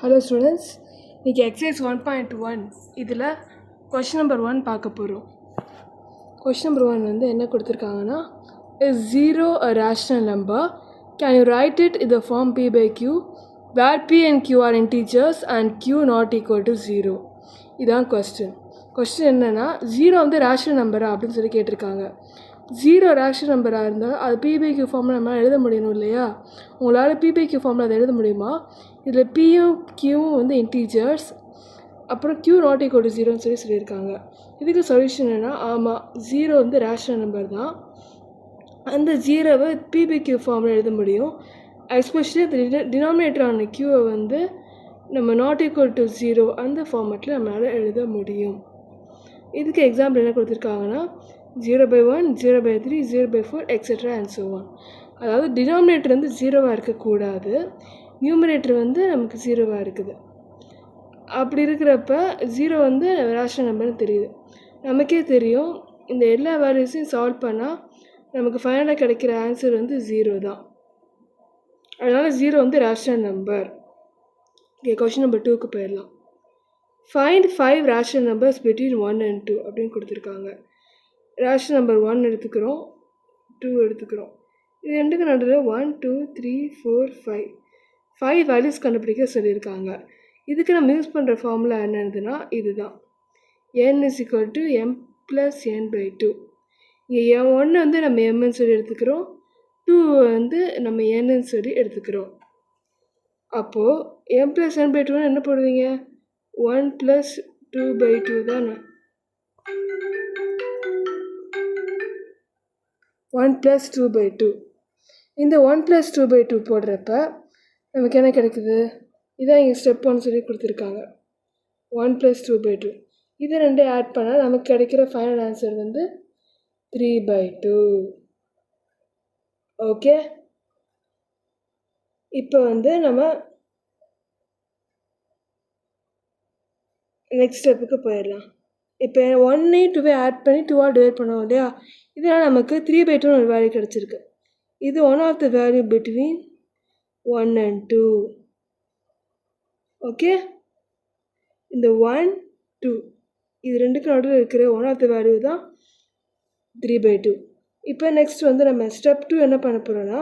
Hello students, இன்றைக்கி exercise 1.1 இதில் question number 1 பார்க்க போகிறோம். கொஷின் நம்பர் 1 வந்து என்ன கொடுத்துருக்காங்கன்னா, is 0 a rational number? Can you write it in the form p by q where p and q are integers and q not equal to 0? இதான் question என்னென்னா, 0 வந்து rational நம்பரா அப்படின்னு சொல்லி கேட்டிருக்காங்க. 0 ரேஷனல் நம்பராக இருந்தால் அது பி பை கியூ ஃபார்மில் நம்மளால் எழுத முடியணும் இல்லையா? உங்களால் பி பை கியூ ஃபார்மில் அதை எழுத முடியுமா? இதில் பியும் கியூவும் வந்து இன்டீஜர்ஸ், அப்புறம் கியூ நாட் ஈக்குவல் டு 0ன்னு சொல்லியிருக்காங்க. இதுக்கு சொல்யூஷன் என்னென்னா, ஆமாம், 0 வந்து ரேஷனல் நம்பர் தான். அந்த 0வை பி பை கியூ ஃபார்மில் எழுத முடியும். எஸ்பெஷலி அந்த டினாமினேட்டரான கியூவை வந்து நம்ம நாட் ஈக்குவல் டு 0 அந்த ஃபார்மேட்டில் நம்மளால் எழுத முடியும். இதுக்கு எக்ஸாம்பிள் என்ன கொடுத்துருக்காங்கன்னா, 0/1, 0/3, 0/4 எக்ஸெட்ரா அண்ட் ஸோ ஆன். அதாவது டினாமினேட்டர் வந்து 0வாக இருக்கக்கூடாது, நியூமரேட்டர் வந்து நமக்கு 0வாக இருக்குது. அப்படி இருக்கிறப்ப 0 வந்து ரேஷனல் நம்பர்னு தெரியுது. நமக்கே தெரியும், இந்த எல்லா வேல்யூஸையும் சால்வ் பண்ணால் நமக்கு ஃபைனலாக கிடைக்கிற ஆன்சர் வந்து 0 தான். அதனால் 0 வந்து rational number. Okay, question number 2க்கு போயிடலாம். Find 5 rational numbers between 1 and 2 அப்படின்னு கொடுத்துருக்காங்க. ரேஷனல் நம்பர் 1 எடுத்துக்கிறோம், 2 எடுத்துக்கிறோம். இது ரெண்டுக்கு நடுவில் 1, 2, 3, 4, 5 வேல்யூஸ் கண்டுபிடிக்க சொல்லியிருக்காங்க. இதுக்கு நம்ம யூஸ் பண்ணுற ஃபார்முலா என்னதுன்னா இதுதான், n is equal to m plus n/2. இங்கே m1 வந்து நம்ம mன்னு சொல்லி எடுத்துக்கிறோம், 2 வந்து நம்ம nன்னு சொல்லி எடுத்துக்கிறோம். அப்போது m plus n/2 என்ன போடுவீங்க? 1 plus 2/2 தானே. 1 plus 2/2. இந்த 1 plus 2/2 போடுறப்ப நமக்கு என்ன கிடைக்குது? இதான் இங்கே ஸ்டெப் 1 சொல்லி கொடுத்துருக்காங்க. 1 plus 2/2 இது ரெண்டு ஆட் பண்ணால் நமக்கு கிடைக்கிற ஃபைனல் ஆன்சர் வந்து 3/2. ஓகே, இப்போ வந்து நம்ம நெக்ஸ்ட் ஸ்டெப்புக்கு போயிடலாம். இப்போ 1ஐயும் 2 ஆட் பண்ணி 2ஆல் டிவைட் பண்ணுவோம் இல்லையா? இதனால் நமக்கு 3/2 ஒரு வேல்யூ கிடச்சிருக்கு. இது one of the value between 1 and 2. Okay, இந்த 1, 2 இது ரெண்டுக்கு நடுவில் இருக்கிற ஒன் ஆஃப் த வேல்யூ தான் 3/2. இப்போ நெக்ஸ்ட் வந்து நம்ம ஸ்டெப் 2 என்ன பண்ண போகிறோன்னா,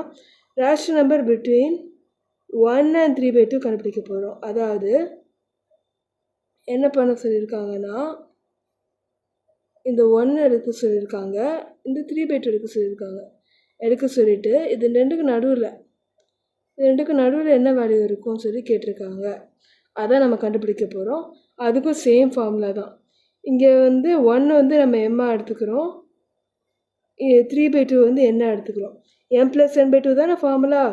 ரேஷனல் நம்பர் பிட்வீன் 1 and 3/2 கண்டுபிடிக்க போகிறோம். அதாவது என்ன பண்ண சொல்லியிருக்காங்கன்னா, இந்த 1 எடுக்க சொல்லியிருக்காங்க, இந்த 3/2 எடுக்க சொல்லிட்டு இது ரெண்டுக்கு நடுவில் என்ன வேல்யூ இருக்கும்னு சொல்லி கேட்டிருக்காங்க. அதான் நம்ம கண்டுபிடிக்க போகிறோம். அதுக்கும் சேம் ஃபார்முலா தான். இங்கே வந்து 1 வந்து நம்ம எம்மாக எடுத்துக்கிறோம், 3/2 வந்து என்ன எடுத்துக்கிறோம். m plus n/2 தானே ஃபார்முலா.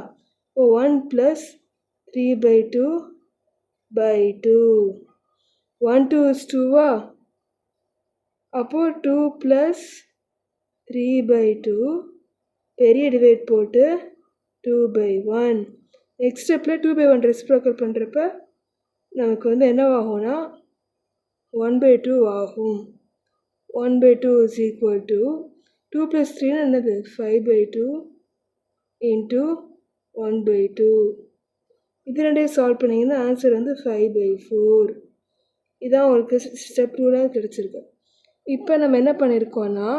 இப்போ 1 plus 3/2/2. 1 2 is 2வா? அப்போது 2 plus 3/2 பெரிய டிவைட் போட்டு 2/1. நெக்ஸ்ட் ஸ்டெப்பில் 2/1 ரெசிப்ரோக்கல் பண்ணுறப்ப நமக்கு வந்து என்னவாகும்னா 1/2 ஆகும். 1/2 is equal to 2 plus 3 என்னது? 5/2 into 1/2. இது ரெண்டையும் சால்வ் பண்ணிங்கன்னா ஆன்சர் வந்து 5/4. இதான் உங்களுக்கு ஸ்டெப் 2ல் கிடச்சிருக்கு. இப்போ நம்ம என்ன பண்ணியிருக்கோன்னா,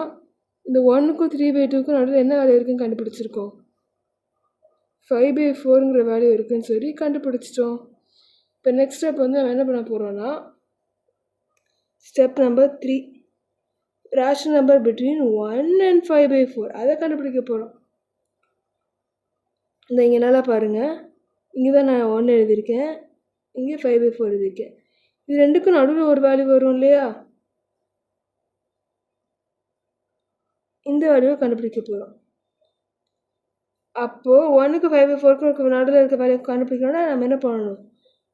இந்த 1க்கும் 3/2க்கும் நடுவில் என்ன வேல்யூ இருக்குன்னு கண்டுபிடிச்சிருக்கோம். 5/4ங்கிற வேல்யூ இருக்குன்னு சொல்லி கண்டுபிடிச்சிட்டோம். இப்போ நெக்ஸ்ட் ஸ்டெப் வந்து நம்ம என்ன பண்ண போகிறோன்னா, step number 3 rational number between 1 and 5/4 அதை கண்டுபிடிக்க போகிறோம். இந்த இங்கே நல்லா பாருங்கள், இங்கே தான் நான் 1 எழுதியிருக்கேன், இங்கே 5/4 எழுதியிருக்கேன். இது ரெண்டுக்கும் நடுவில் ஒரு வேல்யூ வரும் இல்லையா? இந்த வேல்யூவை கண்டுபிடிக்க போகிறோம். அப்போது 1க்கு 5/4க்கு நடுவில் இருக்க வேல்யூ கண்டுபிடிக்கணும்னா நம்ம என்ன பண்ணணும்?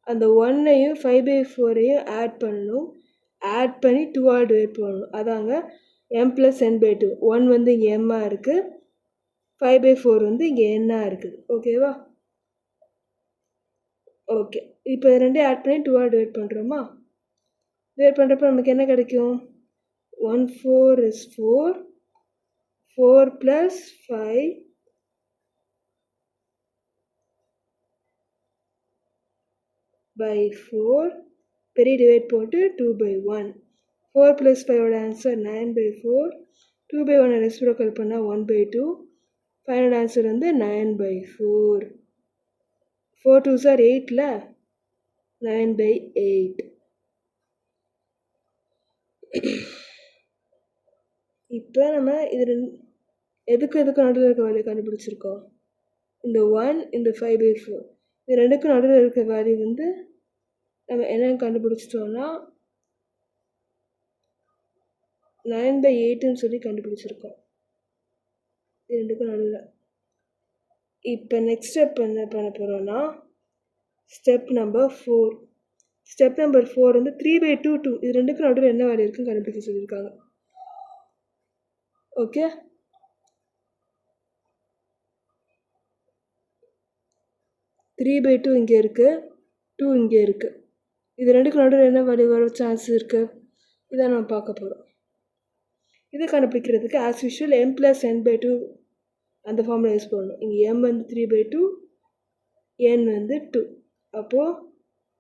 அந்த 1ஐயும் 5/4ஐயும் ஆட் பண்ணணும். ஆட் பண்ணி 2ஆல் டிவைட் பண்ணணும். அதாங்க m plus n/2. 1 வந்து இங்கே எம்மாக இருக்குது, 5/4 வந்து இங்கே என்னாக இருக்குது. ஓகேவா? ஓகே, இப்போ இது ரெண்டையும் ஆட் பண்ணி 2ஆல் டிவைட் பண்ணுறோமா? டிவைட் பண்ணுறப்ப நமக்கு என்ன கிடைக்கும்? 1 4 is 4, 4 plus 5, by 4 பெரிய டிவைட் போட்டு 2/1. 4 + 5 ஆன்சர் 9/4. 2/1 ரெசிப்ரோக்கல் பண்ணால் 1/2. ஃபைனல் ஆன்சர் வந்து 9/4. 4 2s are 8ல 9/8. இப்போ நம்ம இது எதுக்கு நடுவில் இருக்க வேல்யூ கண்டுபிடிச்சிருக்கோம். இந்த 1 இந்த 5/4 இது ரெண்டுக்கும் நடுவில் இருக்க வேல்யூ வந்து நம்ம என்ன கண்டுபிடிச்சிட்டோம்னா 9/8ன்னு சொல்லி கண்டுபிடிச்சிருக்கோம். இது ரெண்டுக்கும் நடுவில். இப்போ நெக்ஸ்ட் ஸ்டெப் என்ன பண்ண போகிறோம்னா ஸ்டெப் நம்பர் 4. ஸ்டெப் நம்பர் 4 வந்து 3/2 2 இது ரெண்டுக்கும் நடுவில் என்ன வேல்யூ இருக்குன்னு கண்டுபிடிக்க சொல்லியிருக்காங்க. ஓகே, த்ரீ பை டூ இங்கே இருக்குது, 2 இங்கே இருக்குது. இது ரெண்டுக்கு நடுவில் என்ன வேல்யூ வர சான்ஸ் இருக்குது, இதை நம்ம பார்க்க போகிறோம். இதை கண்டுபிடிக்கிறதுக்கு ஆஸ் யூஷுவல் m + n/2 அந்த ஃபார்முலா யூஸ் பண்ணணும். இங்கே m வந்து 3/2, n வந்து 2. அப்போது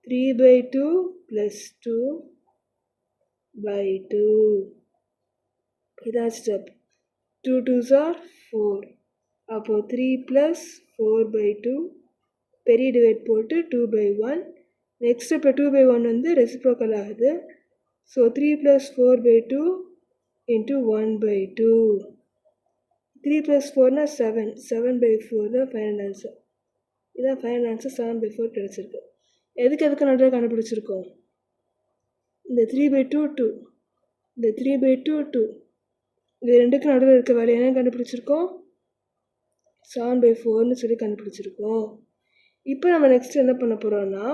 3/2 + 2/2 இதான் ஸ்டெப். 2 2s are 4. அப்போது 3 + 4/2 பெரிய டிவைட் போட்டு 2/1. நெக்ஸ்ட் இப்போ 2/1 வந்து ரெசிப்ரோக்கல் ஆகுது. ஸோ 3 + 4/2 × 1/2. 3 + 4னா 7. 7/4 தான் ஃபைனல் ஆன்சர். இதான் ஃபைனல் ஆன்சர். 7/4 கிடச்சிருக்கு. எதுக்கு நடுவில் கண்டுபிடிச்சிருக்கோம். இந்த 3/2 2 இந்த 3/2 2 இது ரெண்டுக்கு நடுவில் இருக்க வேல்யூ என்ன கண்டுபிடிச்சிருக்கோம், 7/4ன்னு சொல்லி கண்டுபிடிச்சிருக்கோம். இப்போ நம்ம நெக்ஸ்ட் என்ன பண்ண போகிறோம்னா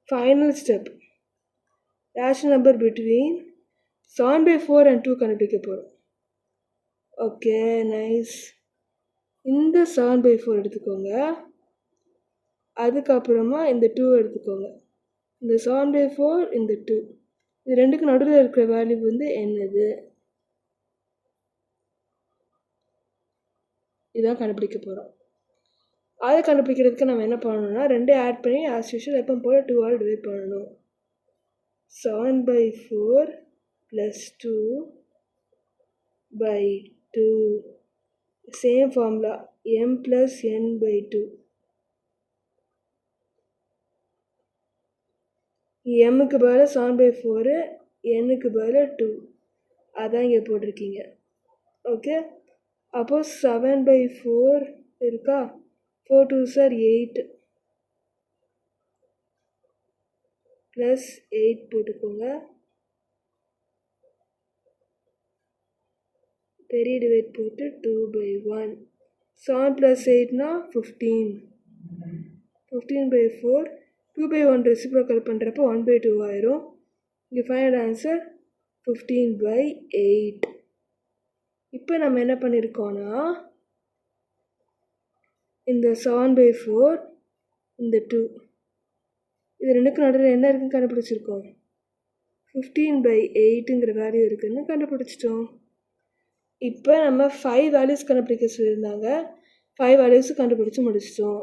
final step rational number between 7/4 and 2 கண்டுபிடிக்க போகிறோம். Okay, nice. இந்த 7/4 எடுத்துக்கோங்க, அதுக்கப்புறமா இந்த 2 எடுத்துக்கோங்க. இந்த 7/4 இந்த 2 இது ரெண்டுக்கு நடுவில் இருக்கிற வேல்யூ வந்து என்னது, இதான் கண்டுபிடிக்க போகிறோம். அதை கண்டுபிடிக்கிறதுக்கு நம்ம என்ன பண்ணணும்னா 2 ஆட் பண்ணி ஆஸ் யூஷுவல் எப்போ போல் 2ஆல் டிவைட் பண்ணணும். 7/4 + 2/2 சேம் ஃபார்முலா m + n/2. mக்கு பதிலாக 7/4, nக்கு பதிலாக 2, அதான் இங்கே போட்டிருக்கீங்க. ஓகே, அப்போது 7/4 இருக்கா, 4 2s are 8 + 8 போட்டுக்கோங்க. பெரிய டிவைட் போட்டு 2/1. 7 + 8னா 15. 15/4. 2/1 ரெசிப்ரோக்கல் பண்ணுறப்போ 1/2 ஆயிரும். இங்கே ஃபைனல் ஆன்சர் 15/8. இப்போ நம்ம என்ன பண்ணியிருக்கோன்னா இந்த 7/4 இந்த 2 இது ரெண்டுக்கும் நடுவில் என்ன இருக்குன்னு கண்டுபிடிச்சிருக்கோம், 15/8ங்கிற வேல்யூ இருக்குதுன்னு கண்டுபிடிச்சிட்டோம். இப்போ நம்ம 5 வேல்யூஸ் கண்டுபிடிக்க சொல்லியிருந்தாங்க. 5 வேல்யூஸ் கண்டுபிடிச்சி முடிச்சிட்டோம்.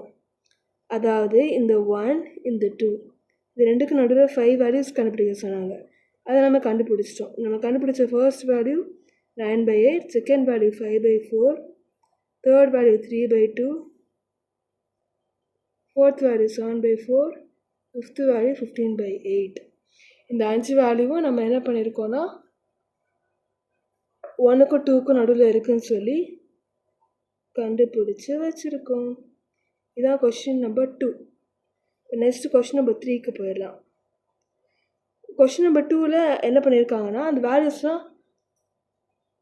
அதாவது இந்த 1 இந்த 2 இது ரெண்டுக்கு நடுவில் 5 வேல்யூஸ் கண்டுபிடிக்க சொன்னாங்க. அதை நம்ம கண்டுபிடிச்சிட்டோம். நம்ம கண்டுபிடிச்ச first value 9/8, second value 5/4, third value 3/2, fourth value 7/4, fifth value 15/8. இந்த 5 வேல்யூவும் நம்ம என்ன பண்ணியிருக்கோன்னா 1க்கும் 2க்கும் நடுவில் இருக்குதுன்னு சொல்லி கண்டுபிடிச்சி வச்சுருக்கோம். இதான் question number 2. Next question number 3க்கு போயிடலாம். கொஷின் நம்பர் 2ல் என்ன பண்ணியிருக்காங்கன்னா அந்த வேல்யூஸ்லாம்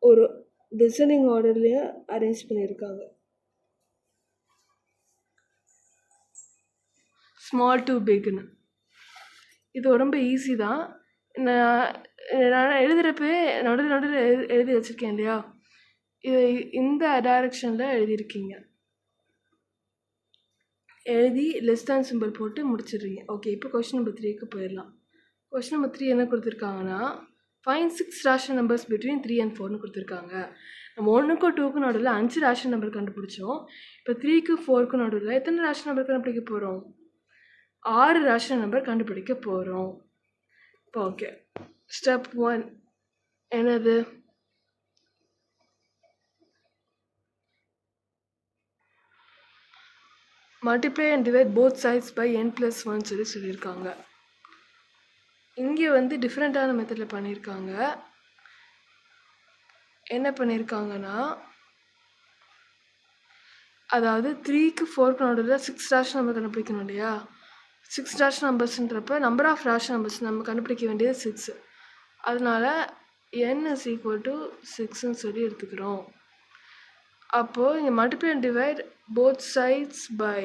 ஒரு டிசைனிங் ஆர்டர்லேயே அரேஞ்ச் பண்ணியிருக்காங்க. ஸ்மால் டு பிக்னு. இது ரொம்ப ஈஸி தான். நான் எழுதுகிறப்பே நடுவில் எழுதி வச்சுருக்கேன் இல்லையா, இது இந்த டைரக்ஷனில் எழுதியிருக்கீங்க. எழுதி லெஸ் தேன் சிம்பிள் போட்டு முடிச்சிடுறீங்க. ஓகே, இப்போ கொஷின் நம்பர் 3க்கு போயிடலாம். கொஷின் நம்பர் 3 என்ன கொடுத்துருக்காங்கன்னா find 6 rational numbers between 3 and 4ன்னு கொடுத்துருக்காங்க. நம்ம 1க்கும் 2க்கும் நடுவில் 5 ரேஷனல் நம்பர் கண்டுபிடிச்சோம். இப்போ 3க்கு 4க்கும் நடுவில் எத்தனை ரேஷனல் நம்பர் கண்டுபிடிக்க போகிறோம், 6 ரேஷனல் நம்பர் கண்டுபிடிக்க போகிறோம். இப்போ ஓகே, ஸ்டெப் 1 என்னது? Multiply and divide both sides by n+1 சொல்லியிருக்காங்க. இங்கே வந்து டிஃப்ரெண்ட்டான மெத்தடில் பண்ணியிருக்காங்க. என்ன பண்ணியிருக்காங்கன்னா, அதாவது 3க்கு 4க்கு நடுவில் 6 ரேஷனல் நம்பர் கண்டுபிடிக்கணும் இல்லையா? 6 ரேஷனல் நம்பர்ஸ்ன்றப்ப நம்பர் ஆஃப் ரேஷனல் நம்பர்ஸ் நம்ம கண்டுபிடிக்க வேண்டியது 6. அதனால n is equal to 6ன்னு சொல்லி எடுத்துக்கிறோம். அப்போது இங்கே multiply and divide both sides by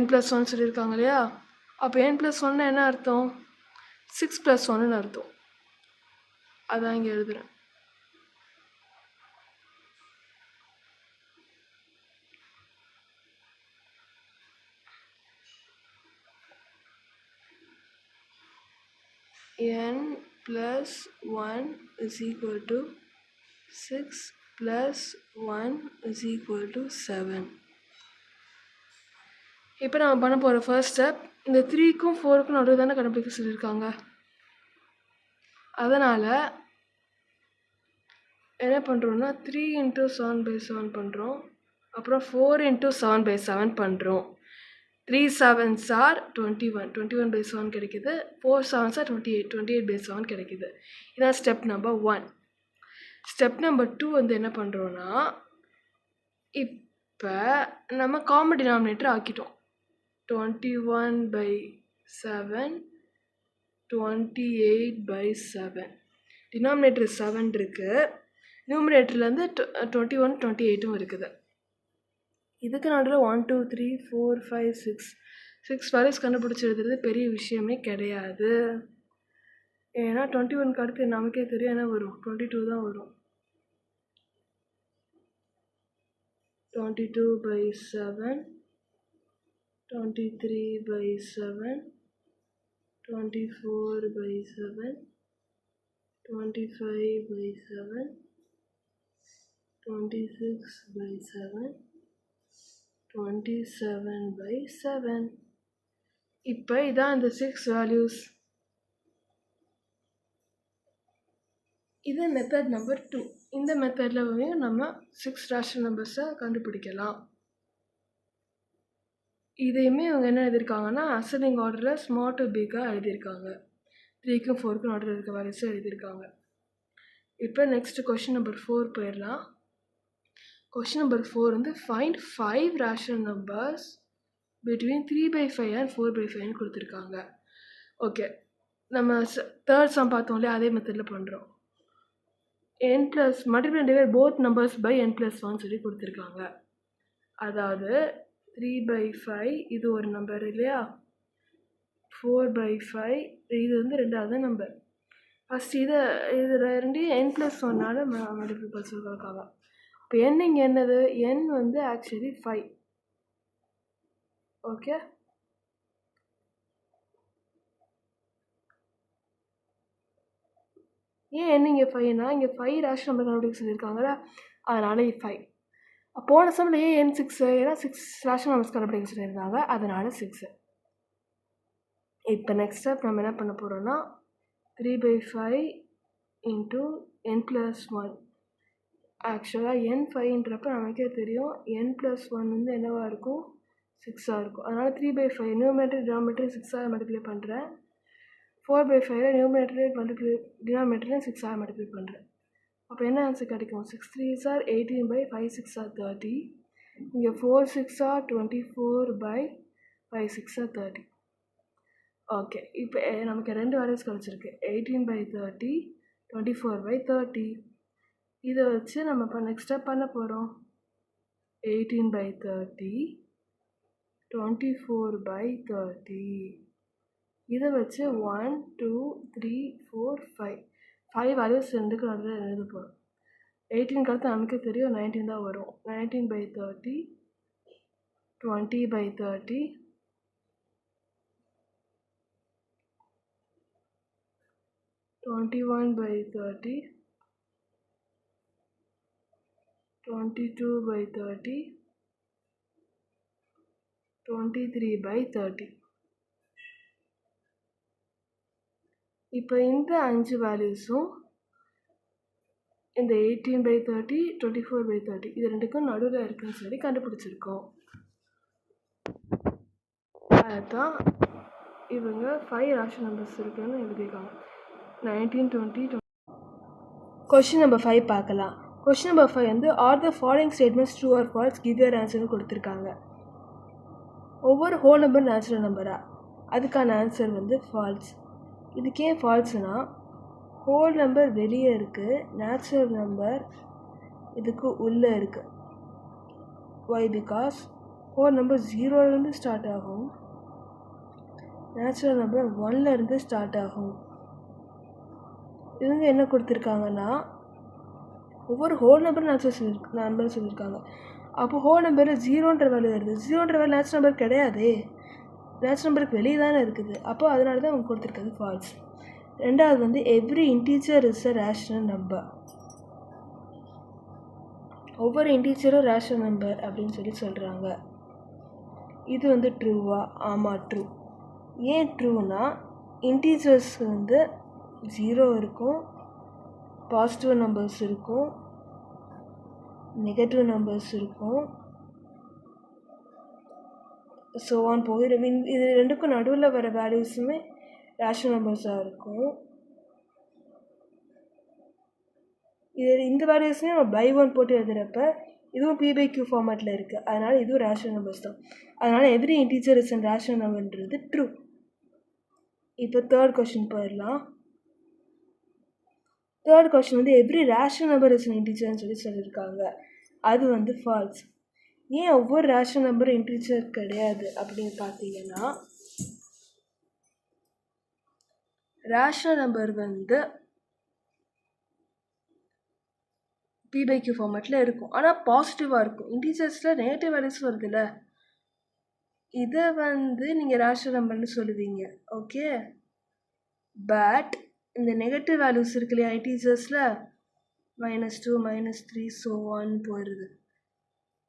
n+1 சொல்லியிருக்காங்க இல்லையா? அப்போ n+1 என்ன அர்த்தம்? 6+1ன்னு அர்த்தம். அதான் இங்கே எழுதுகிறேன். n+1 is equal to 6 plus 1 is equal to 7. இப்போ நம்ம பண்ண போகிற ஃபர்ஸ்ட் ஸ்டெப், இந்த 3க்கும் 4க்கும் நடுவில் தானே கண்டுபிடிக்க சொல்லியிருக்காங்க. அதனால் என்ன பண்ணுறோன்னா 3 × 7/7 பண்ணுறோம். அப்புறம் 4 × 7/7 பண்ணுறோம். 3 7s are 21, 21/7 கிடைக்குது. 4 7s are 28, 28/7 கிடைக்குது. இதான் ஸ்டெப் நம்பர் 1. ஸ்டெப் நம்பர் 2 வந்து என்ன பண்ணுறோன்னா, இப்போ நம்ம காமன் டினாமினேட்டர் ஆக்கிட்டோம். 21/7, 28/7. டினாமினேட்டர் 7 இருக்குது, நியூமினேட்டர்லேருந்து 21 28ம் இருக்குது. இதுக்கு நடுவில் 1 2 3 4 5 6 வேல்யூஸ் கண்டுபிடிச்சி எழுதுறது பெரிய விஷயமே கிடையாது. ஏன்னா 21க்கு அடுத்து நமக்கே தெரியும் என்ன வரும், 22 தான் வரும். 22/7, 23/7, 24/7, 25/7, 26/7, 27/7. இப்போ இதான் இந்த 6 வேல்யூஸ். இது மெத்தட் நம்பர் 2. இந்த மெத்தடில் நம்ம 6 ரேஷனல் நம்பர்ஸை கண்டுபிடிக்கலாம். இதையுமே இவங்க என்ன எழுதியிருக்காங்கன்னா, அசெண்டிங் ஆர்டரில் ஸ்மால் டு பிக்காக எழுதியிருக்காங்க. 3க்கும் 4க்கும் ஆர்டரில் இருக்க வேல்யூஸும் எழுதியிருக்காங்க. இப்போ நெக்ஸ்ட் கொஷின் நம்பர் 4 போயிடலாம். கொஷின் நம்பர் 4 வந்து find 5 rational numbers between 3/5 and 4/5 கொடுத்துருக்காங்க. ஓகே, நம்ம தேர்ட் சம் பார்த்தோம் இல்லையா, அதே மெத்தடில் பண்ணுறோம். Multiply and divide both numbers by n+1 சொல்லி கொடுத்துருக்காங்க. அதாவது 3/5 இது ஒரு நம்பர் இல்லையா, 4/5 இது வந்து ரெண்டாவது நம்பர். ஃபஸ்ட் இது ரெண்டையும் n+1 மல்டிப்ளை பண்ண சொல்லியிருக்காங்க. இப்போ n இங்கே என்னது, n வந்து ஆக்சுவலி 5. ஓகே, ஏன் n இங்கே 5னா, இங்கே 5 ரேஷனல் நம்பர் கண்டுபிடிக்க சொல்லியிருக்காங்களா, அதனால் 5. போன சம்மில் ஏன் n 6, ஏன்னா 6 ரேஷனல் நம்பர்ஸ் கண்டுபிடிக்க சொல்லியிருந்தாங்க, அதனால் 6. இப்போ நெக்ஸ்ட் ஸ்டெப் நம்ம என்ன பண்ண போகிறோன்னா, 3/5 × n+1. ஆக்சுவலாக n 5ன்றப்ப நமக்கே தெரியும் n+1 வந்து என்னவாக இருக்கும், 6ஆக இருக்கும். அதனால் 3/5 நியூமரேட்டர் டினாமினேட்டர் 6ஆக மல்டிப்ளை பண்ணுறேன். 4/5 நியூமரேட்டர் டினாமினேட்டர் 6ஆக மல்டிப்ளை பண்ணுறேன். அப்போ என்ன ஆன்சர் கிடைக்கும், 6 3s are 18/5 6 are 30. இங்கே 4 6 are 24/5 6 are 30. ஓகே, இப்போ நமக்கு 2 வேல்யூஸ் கிடச்சிருக்கு, 18/30, 24/30. இதை வச்சு நம்ம இப்போ நெக்ஸ்ட் ஸ்டெப் பண்ண போகிறோம். 18/30, 24/30. இதை வச்சு 1 2 3 4 5 வேல்யூஸ் ரெண்டுக்கு நடுவில் எழுத போகிறோம். 18 அடுத்து நமக்கு தெரியும் 19 தான் வரும். 19/30, 20/30, 21/30, 22/30, 23/30. இப்போ இந்த 5 வேல்யூஸும் இந்த 18/30, 24/30 இது ரெண்டுக்கும் நடுவில் இருக்குன்னு சொல்லி கண்டுபிடிச்சிருக்கோம். அதுதான் இவங்க 5 ரேஷனல் நம்பர்ஸ் இருக்குன்னு எழுதியிருக்காங்க. 19, 20. கொஷின் நம்பர் 5 பார்க்கலாம். கொஷின் நம்பர் 5 வந்து are the following statements true or false, give your ஆன்சர்னு கொடுத்துருக்காங்க. ஒவ்வொரு ஹோல் நம்பர் நேச்சுரல் நம்பரா? அதுக்கான ஆன்சர் வந்து ஃபால்ஸ். இதுக்கே ஃபால்ஸ்னா ஹோல் நம்பர் வெளியே இருக்குது, நேச்சுரல் நம்பர் இதுக்கு உள்ளே இருக்குது. ஒய்? பிகாஸ் ஹோல் நம்பர் 0லேருந்து ஸ்டார்ட் ஆகும், நேச்சுரல் நம்பர் 1லேருந்து ஸ்டார்ட் ஆகும். இவங்க என்ன கொடுத்துருக்காங்கன்னா ஒவ்வொரு ஹோல் நம்பர் நேச்சுரல் நம்பர் சொல்லியிருக்காங்க. அப்போ ஹோல் நம்பர் 0ன்ற வேல்யூ வருது. 0ன்ற வேல்யூ நேச்சுரல் நம்பர் கிடையாதே, நேச்சுரல் நம்பருக்கு வெளியே தானே இருக்குது. அப்போ அதனால தான் அவங்க கொடுத்துருக்காது ஃபால்ஸ். ரெண்டாவது வந்து every integer is a rational number. ஒவ்வொரு இன்டீஜரும் ரேஷனல் நம்பர் அப்படின்னு சொல்லி சொல்கிறாங்க. இது வந்து ட்ரூவா? ஆமாம், ட்ரூ. ஏன் ட்ரூனா இன்டீஜர்ஸ் வந்து 0 இருக்கும், பாசிட்டிவ் நம்பர்ஸ் இருக்கும், நெகட்டிவ் நம்பர்ஸ் இருக்கும், ஸோ ஆன் போயிடும். இது ரெண்டுக்கும் நடுவில் வர வேல்யூஸுமே ரேஷனல் நம்பர்ஸாக இருக்கும். இந்த வேல்யூஸுமே நம்ம பை 1 போட்டு எழுதுகிறப்ப இதுவும் P/Q ஃபார்மேட்டில் இருக்குது. அதனால் இதுவும் ரேஷனல் நம்பர்ஸ் தான். அதனால் every integer is and rational நம்பர்ன்றது ட்ரூ. இப்போ தேர்ட் கொஸ்டின் போயிடலாம். தேர்ட் கொஸ்டின் வந்து every rational number is an இன்டீஜர்னு சொல்லி சொல்லியிருக்காங்க. அது வந்து ஃபால்ஸ். ஏன் ஒவ்வொரு ரேஷனல் நம்பரும் இன்டீஜர் கிடையாது அப்படின்னு பார்த்தீங்கன்னா ரேஷனல் நம்பர் வந்து P/Q ஃபார்மேட்டில் இருக்கும், ஆனால் பாசிட்டிவாக இருக்கும். இன்டீஜர்ஸில் நெகட்டிவ் வேல்யூஸ் வருதுல்ல, இதை வந்து நீங்கள் ரேஷனல் நம்பர்னு சொல்லுவீங்க. ஓகே, பட் இந்த நெகட்டிவ் வேல்யூஸ் இருக்கு இல்லையா இன்டீஜர்ஸில், -2, -3 ஸோ ஆன் போயிடுது.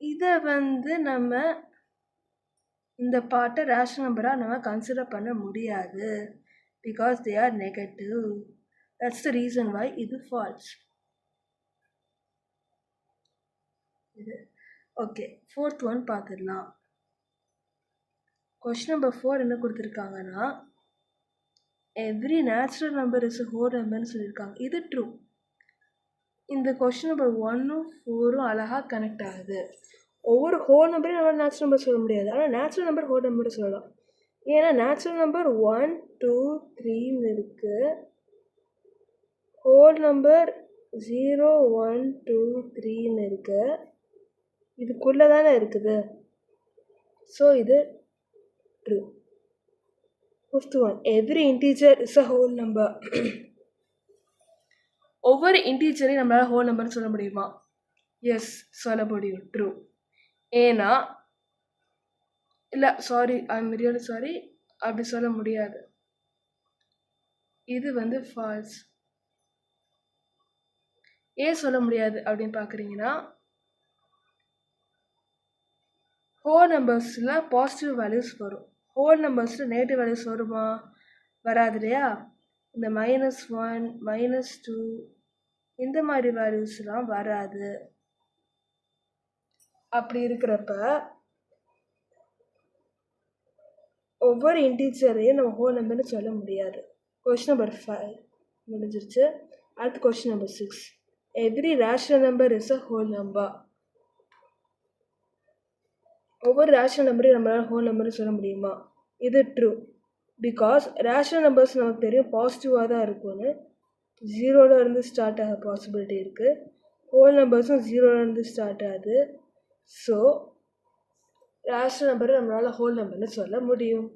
இதை வந்து நம்ம இந்த பார்ட்டை ரேஷனல் நம்பராக நம்ம கன்சிடர் பண்ண முடியாது, because they are negative. That's the reason why இது ஃபால்ஸ். இது ஓகே. ஃபோர்த் ஒன் பார்த்துடலாம். கொஸ்டின் நம்பர் 4 என்ன கொடுத்துருக்காங்கன்னா every natural number is whole நம்பர்னு சொல்லியிருக்காங்க. இது ட்ரூ. இந்த கொஸ்டின் நம்பர் 1ம் 4ம் அழகாக கனெக்ட் ஆகுது. ஒவ்வொரு ஹோல் நம்பரையும் நம்ம நேச்சுரல் நம்பர் சொல்ல முடியாது, ஆனால் நேச்சுரல் நம்பர் ஹோல் நம்பர் சொல்லலாம். ஏன்னா நேச்சுரல் நம்பர் 1, 2, 3ன்னு இருக்குது, ஹோல் நம்பர் 0, 1, 2, 3ன்னு இருக்குது, இதுக்குள்ளே தானே இருக்குது. ஸோ இது true. Fifth one every integer is a whole number. ஒவ்வொரு இன்டீஜரையும் நம்மளால் ஹோல் நம்பர்னு சொல்ல முடியுமா? எஸ், சொல்ல முடியும். ட்ரூ. ஏன்னா இல்லை, sorry, I am really sorry, அப்படி சொல்ல முடியாது. இது வந்து ஃபால்ஸ். ஏன் சொல்ல முடியாது அப்படின்னு பார்க்குறீங்கன்னா ஹோல் நம்பர்ஸில் பாசிட்டிவ் வேல்யூஸ் வரும், ஹோல் நம்பர்ஸில் நெகட்டிவ் வேல்யூஸ் வருமா? வராது இல்லையா? இந்த -1, -2 இந்த மாதிரி வேல்யூஸ்லாம் வராது. அப்படி இருக்கிறப்ப ஒவ்வொரு இன்டீஜரையும் நம்ம ஹோல் நம்பர்னு சொல்ல முடியாது. கொஸ்டின் நம்பர் 5 முடிஞ்சிருச்சு. அடுத்து question number 6 every rational number is a whole number. ஒவ்வொரு ரேஷனல் நம்பரையும் நம்மளால் ஹோல் நம்பர்னு சொல்ல முடியுமா? இது ட்ரூ. பிகாஸ் ரேஷனல் நம்பர்ஸ் நமக்கு தெரியும் பாசிட்டிவாக தான் இருக்கும்னு, 0லேருந்து ஸ்டார்ட் ஆக பாசிபிலிட்டி இருக்குது, ஹோல் நம்பர்ஸும் 0லேருந்து ஸ்டார்ட் ஆகுது. ஸோ ரேஷனல் நம்பரை நம்மளால் ஹோல் நம்பர்னு சொல்ல முடியும்.